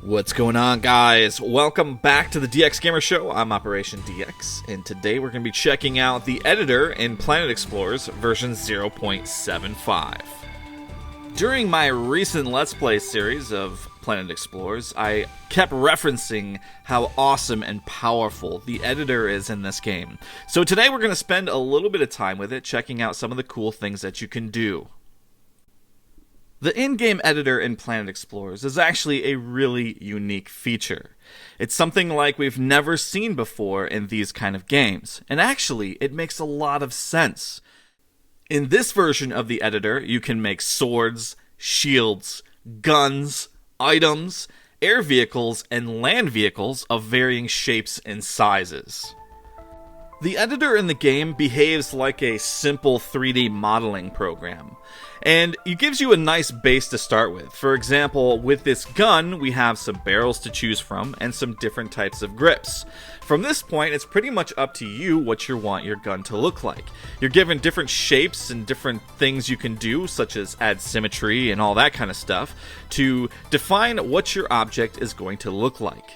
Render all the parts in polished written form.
What's going on, guys? Welcome back to the DX Gamer Show. I'm Operation DX, and today we're going to be checking out the editor in Planet Explorers version 0.75. During my recent Let's Play series of Planet Explorers, I kept referencing how awesome and powerful the editor is in this game. So today we're going to spend a little bit of time with it, checking out some of the cool things that you can do. The in-game editor in Planet Explorers is actually a really unique feature. It's something like we've never seen before in these kind of games, and actually, it makes a lot of sense. In this version of the editor, you can make swords, shields, guns, items, air vehicles, and land vehicles of varying shapes and sizes. The editor in the game behaves like a simple 3D modeling program, and it gives you a nice base to start with. For example, with this gun, we have some barrels to choose from and some different types of grips. From this point, it's pretty much up to you what you want your gun to look like. You're given different shapes and different things you can do, such as add symmetry and all that kind of stuff, to define what your object is going to look like.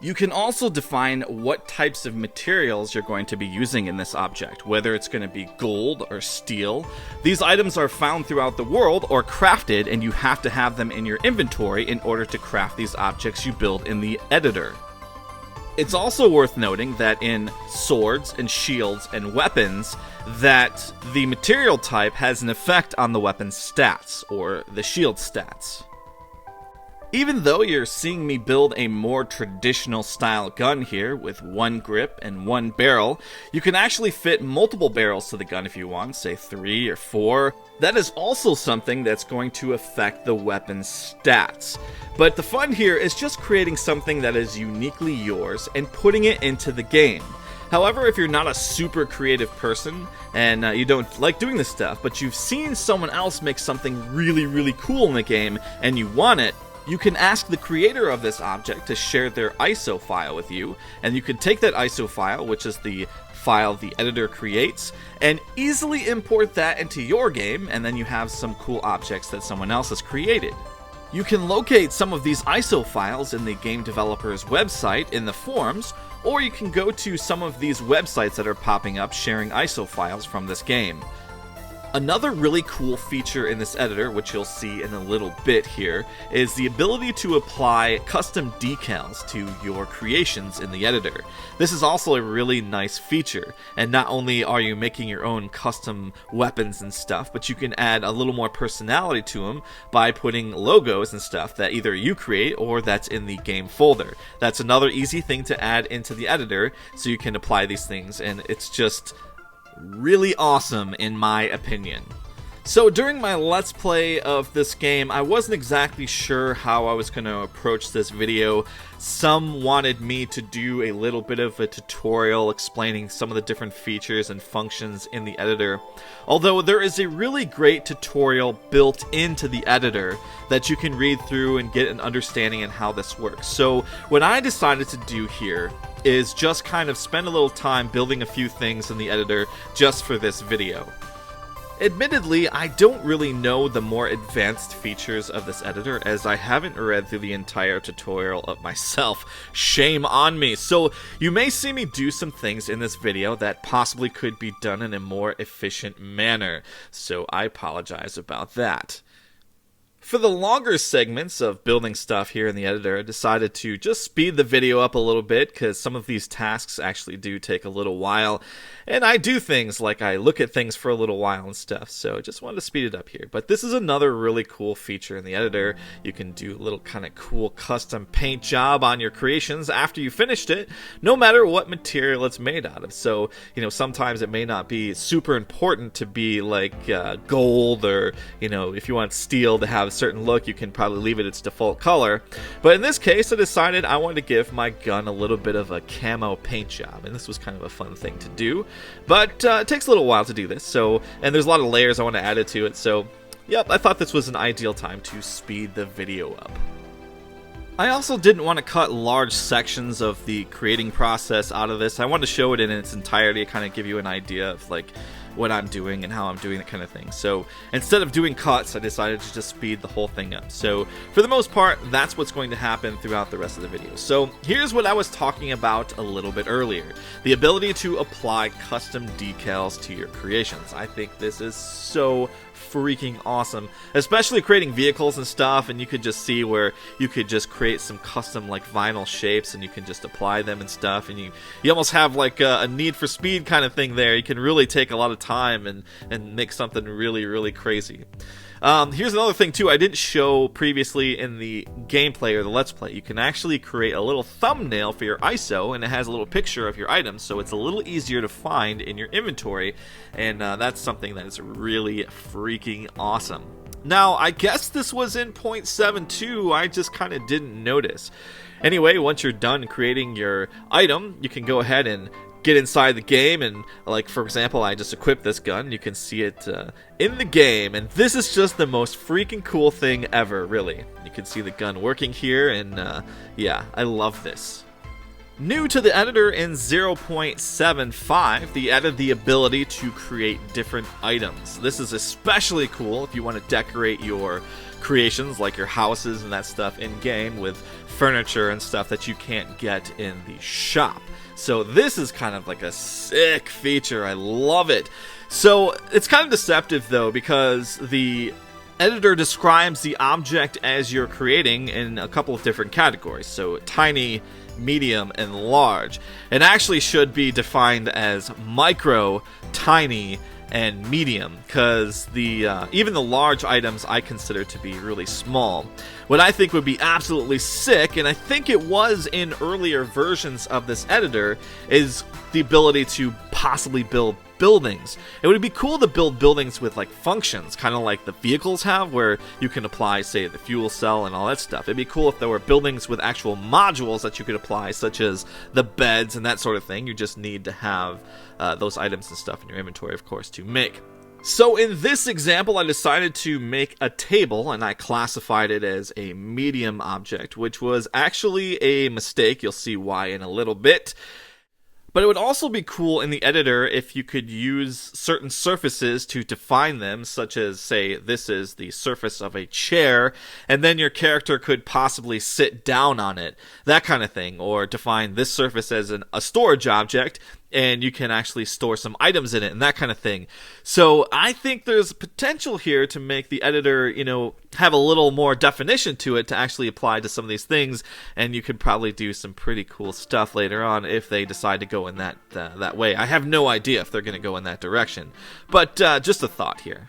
You can also define what types of materials you're going to be using in this object, whether it's going to be gold or steel. These items are found throughout the world or crafted, and you have to have them in your inventory in order to craft these objects you build in the editor. It's also worth noting that in swords and shields and weapons, that the material type has an effect on the weapon's stats, or the shield stats. Even though you're seeing me build a more traditional style gun here with one grip and one barrel, you can actually fit multiple barrels to the gun if you want, say 3 or 4. That is also something that's going to affect the weapon's stats. But the fun here is just creating something that is uniquely yours and putting it into the game. However, if you're not a super creative person and you don't like doing this stuff, but you've seen someone else make something really cool in the game and you want it, you can ask the creator of this object to share their ISO file with you, and you can take that ISO file, which is the file the editor creates, and easily import that into your game, and then you have some cool objects that someone else has created. You can locate some of these ISO files in the game developer's website in the forums, or you can go to some of these websites that are popping up sharing ISO files from this game. Another really cool feature in this editor, which you'll see in a little bit here, is the ability to apply custom decals to your creations in the editor. This is also a really nice feature, and not only are you making your own custom weapons and stuff, but you can add a little more personality to them by putting logos and stuff that either you create or that's in the game folder. That's another easy thing to add into the editor, so you can apply these things, and it's just really awesome in my opinion. So during my Let's Play of this game, I wasn't exactly sure how I was going to approach this video. Some wanted me to do a little bit of a tutorial explaining some of the different features and functions in the editor. Although there is a really great tutorial built into the editor that you can read through and get an understanding on how this works. So what I decided to do here is just kind of spend a little time building a few things in the editor just for this video. Admittedly, I don't really know the more advanced features of this editor, as I haven't read through the entire tutorial of myself. Shame on me. So you may see me do some things in this video that possibly could be done in a more efficient manner, so I apologize about that. For the longer segments of building stuff here in the editor, I decided to just speed the video up a little bit because some of these tasks actually do take a little while. And I do things like I look at things for a little while and stuff, so I just wanted to speed it up here. But this is another really cool feature in the editor. You can do a little kind of cool custom paint job on your creations after you finished it, no matter what material it's made out of. So, you know, sometimes it may not be super important to be like gold or, you know, if you want steel to have a certain look, you can probably leave it its default color. But in this case, I decided I wanted to give my gun a little bit of a camo paint job, and this was kind of a fun thing to do. But it takes a little while to do this, so, and there's a lot of layers I want to add to it, so yep, I thought this was an ideal time to speed the video up. I also didn't want to cut large sections of the creating process out of this. I wanted to show it in its entirety, kind of give you an idea of like what I'm doing and how I'm doing that kind of thing. So instead of doing cuts, I decided to just speed the whole thing up. So for the most part, that's what's going to happen throughout the rest of the video. So here's what I was talking about a little bit earlier. The ability to apply custom decals to your creations. I think this is so freaking awesome, especially creating vehicles and stuff, and you could just see where you could just create some custom like vinyl shapes and you can just apply them and stuff, and you almost have like a Need for Speed kind of thing there. You can really take a lot of time and make something really crazy. Here's another thing too I didn't show previously in the gameplay or the Let's Play. You can actually create a little thumbnail for your ISO, and it has a little picture of your items, so it's a little easier to find in your inventory, and that's something that is really freaking awesome. Now, I guess this was in 0.72, I just kind of didn't notice. Anyway, once you're done creating your item, you can go ahead and get inside the game, and like for example, I just equipped this gun. You can see it in the game, and this is just the most freaking cool thing ever, really. You can see the gun working here, and yeah, I love this. New to the editor in 0.75, they added the ability to create different items. This is especially cool if you want to decorate your creations, like your houses and that stuff in-game, with furniture and stuff that you can't get in the shop. So this is kind of like a sick feature. I love it. So it's kind of deceptive though, because the editor describes the object as you're creating in a couple of different categories. So tiny, medium, and large. It actually should be defined as micro, tiny, and medium, because even the large items I consider to be really small. What I think would be absolutely sick, and I think it was in earlier versions of this editor, is the ability to possibly build buildings. It would be cool to build buildings with like functions, kind of like the vehicles have, where you can apply, say, the fuel cell and all that stuff. It'd be cool if there were buildings with actual modules that you could apply, such as the beds and that sort of thing. You just need to have those items and stuff in your inventory, of course, to make. So in this example, I decided to make a table, and I classified it as a medium object, which was actually a mistake. You'll see why in a little bit. But it would also be cool in the editor if you could use certain surfaces to define them, such as, say, this is the surface of a chair, and then your character could possibly sit down on it, that kind of thing, or define this surface as a storage object, and you can actually store some items in it and that kind of thing. So I think there's potential here to make the editor, you know, have a little more definition to it to actually apply to some of these things, and you could probably do some pretty cool stuff later on if they decide to go in that way. I have no idea if they're going to go in that direction, but just a thought here.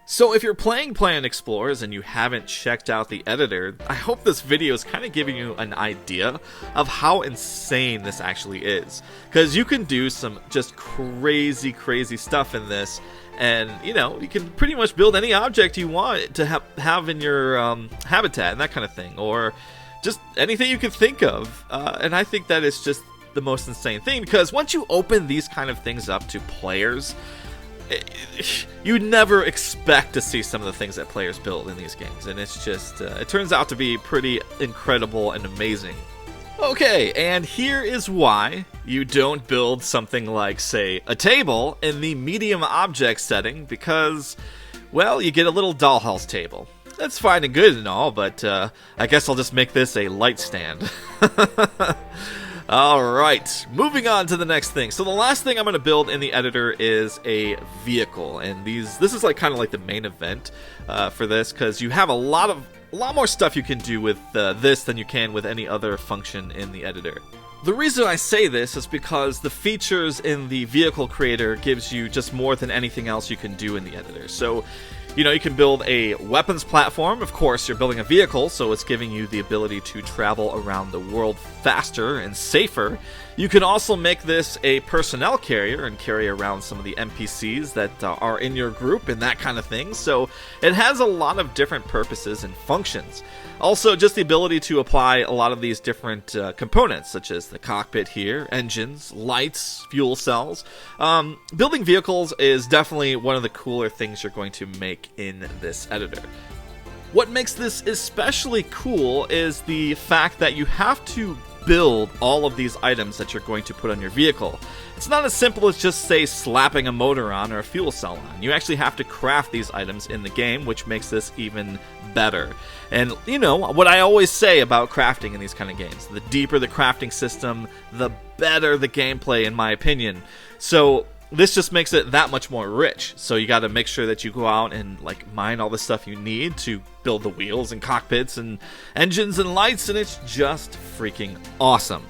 So if you're playing Planet Explorers and you haven't checked out the editor, I hope this video is kind of giving you an idea of how insane this actually is. Because you can do some just crazy stuff in this, and you know, you can pretty much build any object you want to have in your habitat and that kind of thing, or just anything you can think of. And I think that is just the most insane thing, because once you open these kind of things up to players, you'd never expect to see some of the things that players build in these games, and it's just it turns out to be pretty incredible and amazing. Okay, and here is why you don't build something like, say, a table in the medium object setting, because, well, you get a little dollhouse table. That's fine and good and all, but I guess I'll just make this a light stand. Alright, moving on to the next thing. So the last thing I'm going to build in the editor is a vehicle, and this is like kind of like the main event for this, because you have a lot more stuff you can do with this than you can with any other function in the editor. The reason I say this is because the features in the vehicle creator gives you just more than anything else you can do in the editor. So, you know, you can build a weapons platform. Of course, you're building a vehicle, so it's giving you the ability to travel around the world faster and safer. You can also make this a personnel carrier and carry around some of the NPCs that are in your group and that kind of thing. So it has a lot of different purposes and functions. Also, just the ability to apply a lot of these different components, such as the cockpit here, engines, lights, fuel cells. Building vehicles is definitely one of the cooler things you're going to make in this editor. What makes this especially cool is the fact that you have to build all of these items that you're going to put on your vehicle. It's not as simple as just, say, slapping a motor on or a fuel cell on. You actually have to craft these items in the game, which makes this even better. And, you know, what I always say about crafting in these kind of games, the deeper the crafting system, the better the gameplay, in my opinion. So this just makes it that much more rich. So you got to make sure that you go out and like mine all the stuff you need to build the wheels and cockpits and engines and lights, and it's just freaking awesome.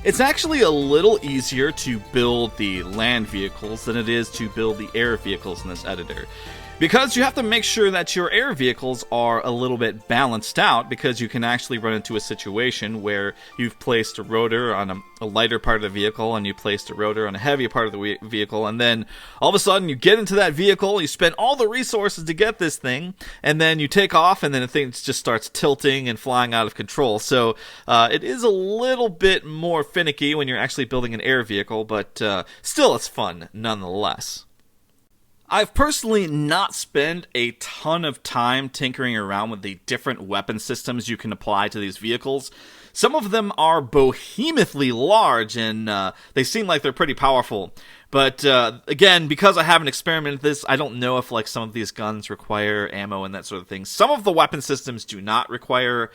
It's actually a little easier to build the land vehicles than it is to build the air vehicles in this editor, because you have to make sure that your air vehicles are a little bit balanced out, because you can actually run into a situation where you've placed a rotor on a lighter part of the vehicle and you placed a rotor on a heavier part of the vehicle, and then all of a sudden you get into that vehicle, you spend all the resources to get this thing, and then you take off and then the thing just starts tilting and flying out of control. So it is a little bit more finicky when you're actually building an air vehicle, but still it's fun nonetheless. I've personally not spent a ton of time tinkering around with the different weapon systems you can apply to these vehicles. Some of them are behemothly large, and they seem like they're pretty powerful. But again, because I haven't experimented with this, I don't know if like some of these guns require ammo and that sort of thing. Some of the weapon systems do not require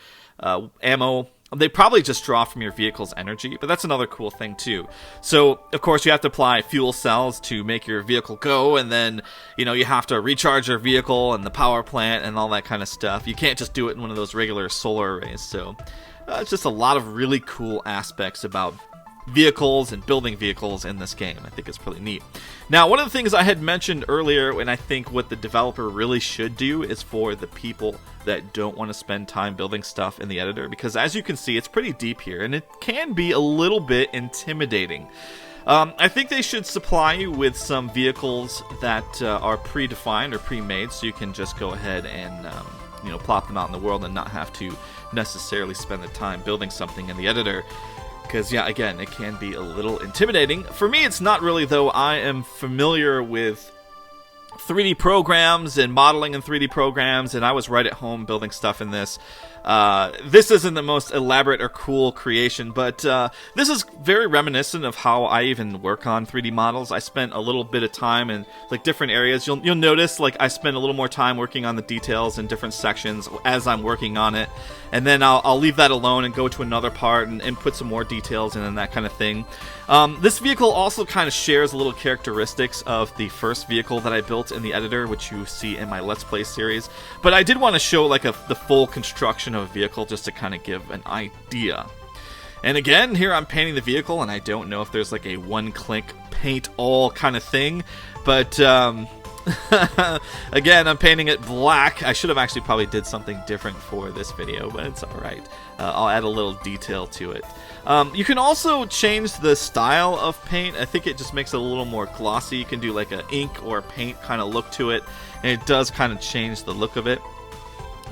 ammo. They probably just draw from your vehicle's energy, but that's another cool thing too. So, of course, you have to apply fuel cells to make your vehicle go, and then, you know, you have to recharge your vehicle and the power plant and all that kind of stuff. You can't just do it in one of those regular solar arrays, so it's just a lot of really cool aspects about vehicles and building vehicles in this game. I think it's pretty neat. Now, one of the things I had mentioned earlier, and I think what the developer really should do, is for the people that don't want to spend time building stuff in the editor, because as you can see, it's pretty deep here, and it can be a little bit intimidating. I think they should supply you with some vehicles that are predefined or pre-made, so you can just go ahead and you know, plop them out in the world and not have to necessarily spend the time building something in the editor. Because, yeah, again, it can be a little intimidating. For me, it's not really, though. I am familiar with 3D programs and modeling in 3D programs, and I was right at home building stuff in this. This isn't the most elaborate or cool creation, but this is very reminiscent of how I even work on 3D models. I spent a little bit of time in like different areas. You'll notice like I spend a little more time working on the details in different sections as I'm working on it, and then I'll leave that alone and go to another part and put some more details in and that kind of thing. This vehicle also kind of shares a little characteristics of the first vehicle that I built in the editor, which you see in my Let's Play series. But I did want to show like the full construction of a vehicle just to kind of give an idea. And again, here I'm painting the vehicle, and I don't know if there's like a one-click paint all kind of thing, but again, I'm painting it black. I should have actually probably did something different for this video, but it's alright. I'll add a little detail to it. You can also change the style of paint. I think it just makes it a little more glossy. You can do like an ink or paint kind of look to it, and it does kind of change the look of it.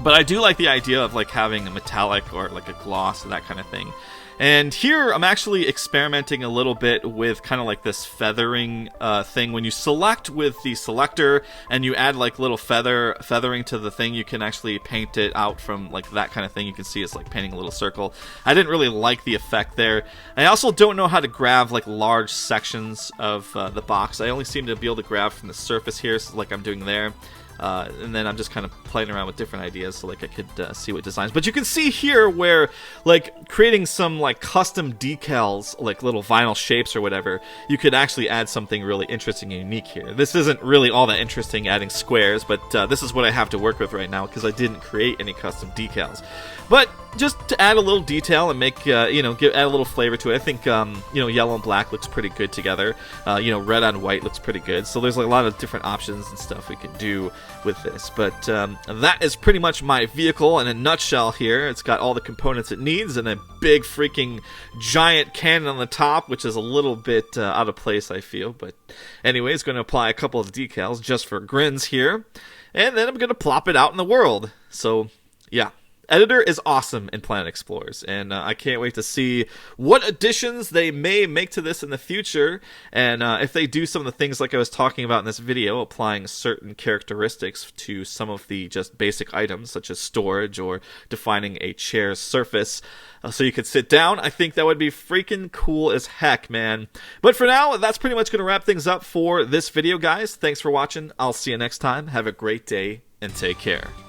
But I do like the idea of like having a metallic or like a gloss and that kind of thing. And here I'm actually experimenting a little bit with kind of like this feathering thing. When you select with the selector and you add like little feathering to the thing, you can actually paint it out from like that kind of thing. You can see it's like painting a little circle. I didn't really like the effect there. I also don't know how to grab like large sections of the box. I only seem to be able to grab from the surface here, so like I'm doing there. And then I'm just kind of playing around with different ideas so like I could see what designs. But you can see here where like creating some like custom decals, like little vinyl shapes or whatever, you could actually add something really interesting and unique here. This isn't really all that interesting adding squares, but this is what I have to work with right now because I didn't create any custom decals. But just to add a little detail and make, add a little flavor to it. I think, yellow and black looks pretty good together. Red on white looks pretty good. So there's like a lot of different options and stuff we can do with this. But that is pretty much my vehicle in a nutshell here. It's got all the components it needs and a big freaking giant cannon on the top, which is a little bit out of place, I feel. But anyways, going to apply a couple of decals just for grins here. And then I'm going to plop it out in the world. So, yeah. editor is awesome in Planet Explorers, and I can't wait to see what additions they may make to this in the future, and if they do some of the things like I was talking about in this video, applying certain characteristics to some of the just basic items, such as storage or defining a chair's surface, so you could sit down. I think that would be freaking cool as heck, man. But for now, that's pretty much going to wrap things up for this video, guys. Thanks for watching. I'll see you next time. Have a great day, and take care.